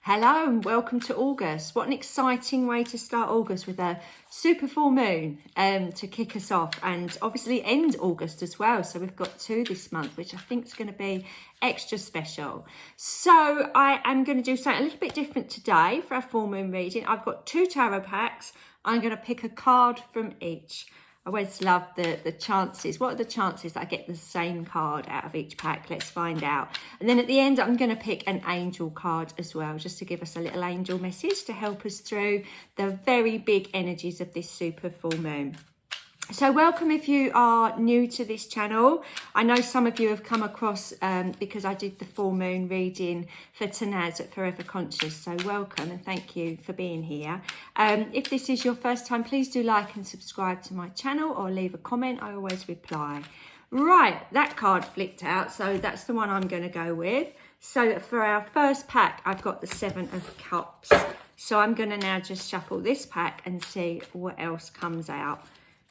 Hello and welcome to August. What an exciting way to start August with a super full moon to kick us off, and obviously end August as well. So we've got two this month, which I think is going to be extra special. So I am going to do something a little bit different today for our full moon reading. I've got two tarot packs. I'm going to pick a card from each. I always love the chances. What are the chances that I get the same card out of each pack? Let's find out. And then at the end, I'm going to pick an angel card as well, just to give us a little angel message to help us through the very big energies of this super full moon. So welcome if you are new to this channel. I know some of you have come across because I did the full moon reading for Tanaz at Forever Conscious. So welcome and thank you for being here. If this is your first time, please do like and subscribe to my channel or leave a comment. I always reply. Right, that card flipped out, so that's the one I'm going to go with. So for our first pack, I've got the Seven of Cups. So I'm going to now just shuffle this pack and see what else comes out.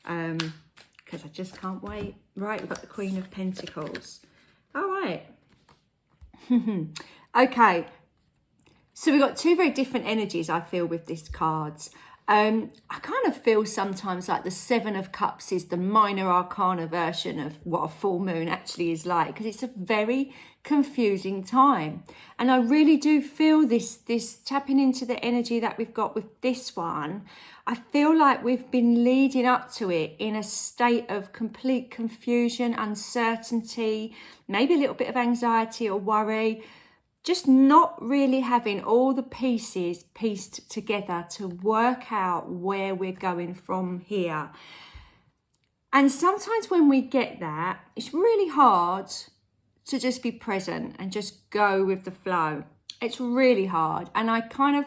Because I just can't wait. Right, we've got the Queen of Pentacles. All right. Okay. So we've got two very different energies, I feel, with these cards. I kind of feel sometimes like the Seven of Cups is the minor arcana version of what a full moon actually is like, because it's a very confusing time. And I really do feel this tapping into the energy that we've got with this one. I feel like we've been leading up to it in a state of complete confusion, uncertainty, maybe a little bit of anxiety or worry. Just not really having all the pieces pieced together to work out where we're going from here. And sometimes when we get that, it's really hard to just be present and just go with the flow. It's really hard. And I kind of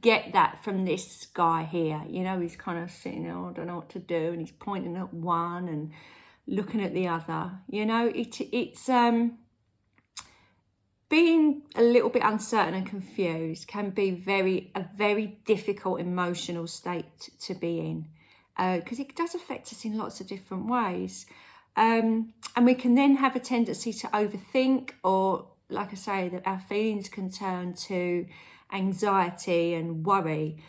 get that from this guy here. You know, he's kind of sitting there, I don't know what to do. And he's pointing at one and looking at the other. You know, it's being a little bit uncertain and confused can be a very difficult emotional state to be in, because it does affect us in lots of different ways. And we can then have a tendency to overthink, or like I say, that our feelings can turn to anxiety and worry.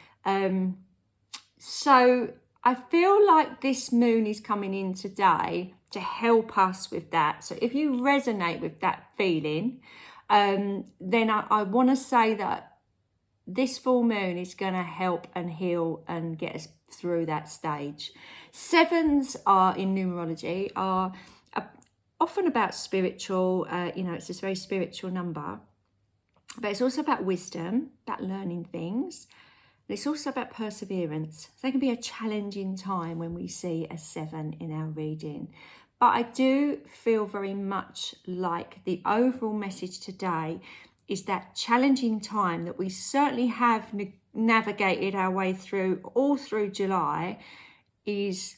So I feel like this moon is coming in today to help us with that. So if you resonate with that feeling, then I want to say that this full moon is going to help and heal and get us through that stage. Sevens are, in numerology, are often about spiritual, it's this very spiritual number, but it's also about wisdom, about learning things. And it's also about perseverance. So it can be a challenging time when we see a seven in our reading. But I do feel very much like the overall message today is that challenging time that we certainly have navigated our way through all through July is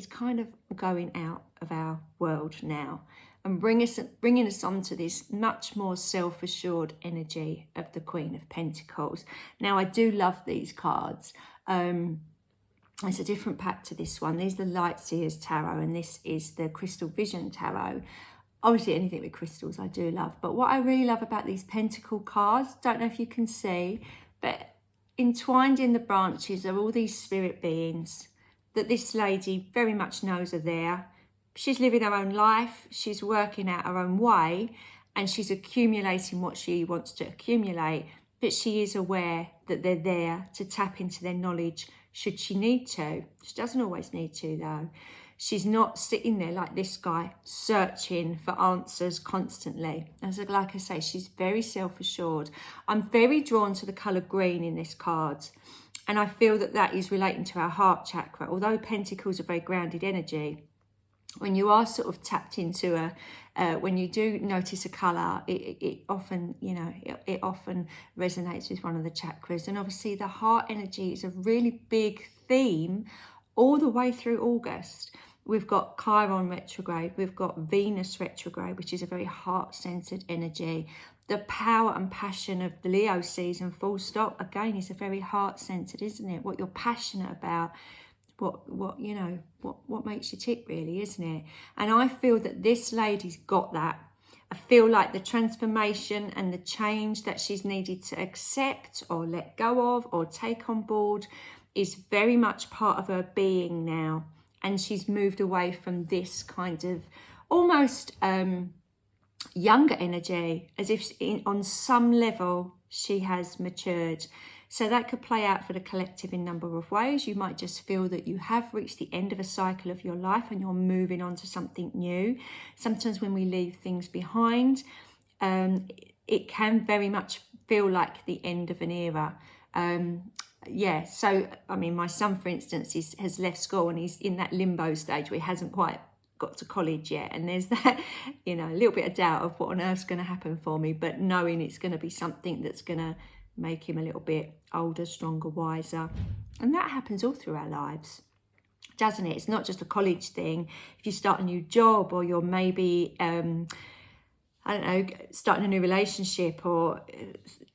kind of going out of our world now and bringing us onto this much more self-assured energy of the Queen of Pentacles. Now, I do love these cards. It's a different pack to this one. These are the Light Seers Tarot, and this is the Crystal Vision Tarot. Obviously, anything with crystals I do love. But what I really love about these Pentacle cards, don't know if you can see, but entwined in the branches are all these spirit beings that this lady very much knows are there. She's living her own life. She's working out her own way, and she's accumulating what she wants to accumulate. But she is aware that they're there to tap into their knowledge should she need to. She doesn't always need to, though. She's not sitting there like this guy searching for answers constantly. As like I say, she's very self-assured. I'm very drawn to the colour green in this card, and I feel that that is relating to our heart chakra. Although Pentacles are very grounded energy, when you are sort of tapped into when you do notice a colour, it often resonates with one of the chakras. And obviously the heart energy is a really big theme all the way through August. We've got Chiron retrograde, we've got Venus retrograde, which is a very heart-centered energy. The power and passion of the Leo season, full stop, again, is a very heart-centered, isn't it? What you're passionate about, what makes you tick, really, isn't it? And I feel that this lady's got that. I feel like the transformation and the change that she's needed to accept or let go of or take on board is very much part of her being now. And she's moved away from this kind of almost younger energy, as if on some level she has matured. So that could play out for the collective in a number of ways. You might just feel that you have reached the end of a cycle of your life and you're moving on to something new. Sometimes when we leave things behind, it can very much feel like the end of an era. Yeah, so I mean, my son, for instance, has left school and he's in that limbo stage where he hasn't quite got to college yet, and there's that, you know, a little bit of doubt of what on earth's going to happen for me, but knowing it's going to be something that's going to make him a little bit older, stronger, wiser. And that happens all through our lives, doesn't it? It's not just a college thing. If you start a new job, or you're maybe I don't know, starting a new relationship, or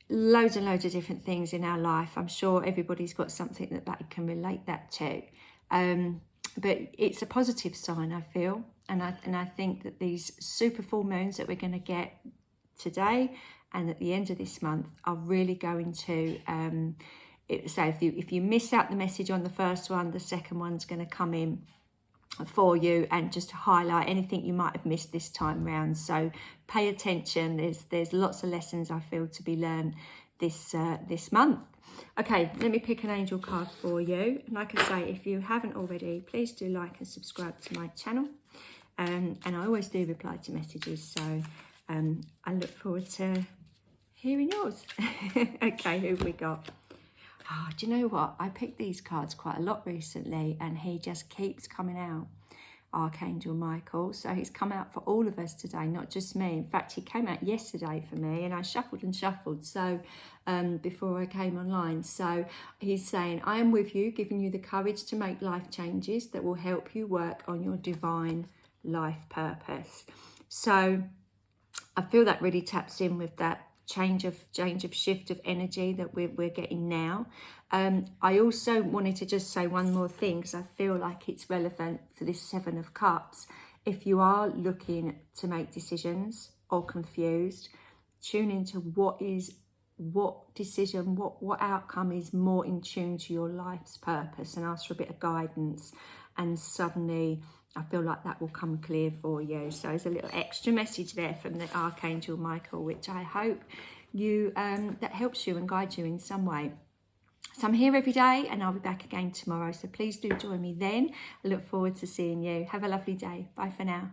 loads and loads of different things in our life. I'm sure everybody's got something that they can relate that to. But it's a positive sign, I feel. And I think that these super full moons that we're going to get today and at the end of this month are really going to, so if you miss out the message on the first one, the second one's going to come in for you and just highlight anything you might have missed this time round. So pay attention. There's lots of lessons, I feel, to be learned this month. Okay, let me pick an angel card for you. And like I say, if you haven't already, please do like and subscribe to my channel. And I always do reply to messages, so I look forward to hearing yours. Okay, who have we got? Oh, do you know what? I picked these cards quite a lot recently and he just keeps coming out. Archangel Michael. So he's come out for all of us today, not just me. In fact, he came out yesterday for me and I shuffled and shuffled before I came online. So he's saying, I am with you, giving you the courage to make life changes that will help you work on your divine life purpose. So I feel that really taps in with that change of shift of energy that we're getting now. I also wanted to just say one more thing, because I feel like it's relevant for this Seven of Cups. If you are looking to make decisions or confused, tune into what decision, what outcome is more in tune to your life's purpose, and ask for a bit of guidance, and suddenly I feel like that will come clear for you. So there's a little extra message there from the Archangel Michael, which I hope you that helps you and guides you in some way. So I'm here every day and I'll be back again tomorrow. So please do join me then. I look forward to seeing you. Have a lovely day. Bye for now.